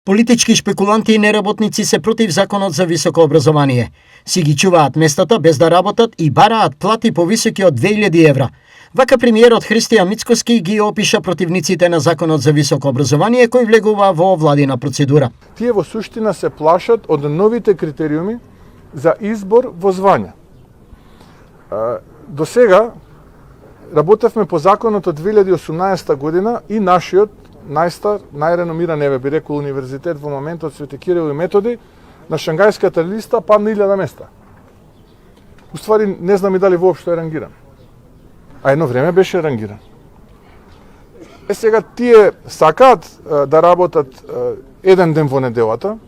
Политички шпекуланти и неработници се против законот за високо образование. Си ги чуваат местата без да работат и бараат плати повисоки од 2000 евра. Вака премиерот Христијан Мицкоски ги опиша противниците на законот за високо образование кој влегува во владина процедура. Тие во суштина се плашат од новите критериуми за избор во звања. До сега работевме по законот од 2018 година и нашиот најстар, најреномиран, би рекол, универзитет во моментот Свети Кирил и Методи на Шангајската листа падна 1000 места. Уствари не знам и дали воопшто е рангиран. А едно време беше рангиран. Сега тие сакаат да работат еден ден во неделата,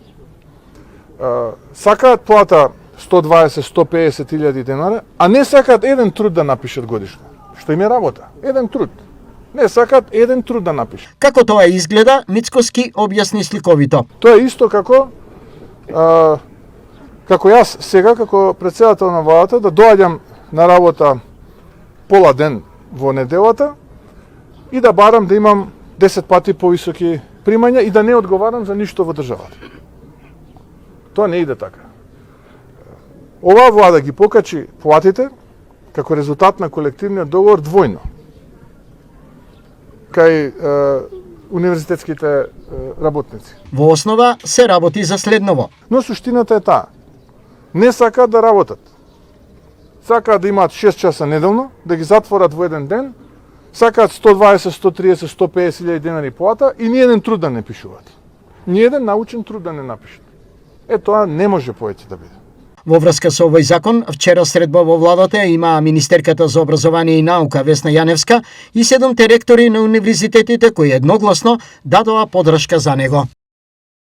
сакаат плата 120-150 илјади денари, а не сакаат еден труд да напишат годишно. Што им е работа? Еден труд. Не сакаат еден труд да напишат. Како тоа изгледа, Мицкоски објасни сликовито. Тоа е исто како јас сега, како претседател на владата, да доаѓам на работа пола ден во неделата и да барам да имам 10 пати повисоки примања и да не одговарам за ништо во државата. Тоа не иде така. Оваа влада ги покачи платите како резултат на колективниот договор двојно кај универзитетските работници. Во основа се работи за следново. Но суштината е таа. Не сакаат да работат. Сакаат да имаат 6 часа неделно, да ги затворат во еден ден, сакаат 120, 130, 150 илјади денари плата и ниеден труд да не пишуваат. Ниеден научен труд да не напишат. Тоа не може повеќе да биде. Во врска со овој закон, вчера средба во владата има министерката за образование и наука Весна Јаневска и 7 ректори на универзитетите кои едногласно дадоа поддршка за него.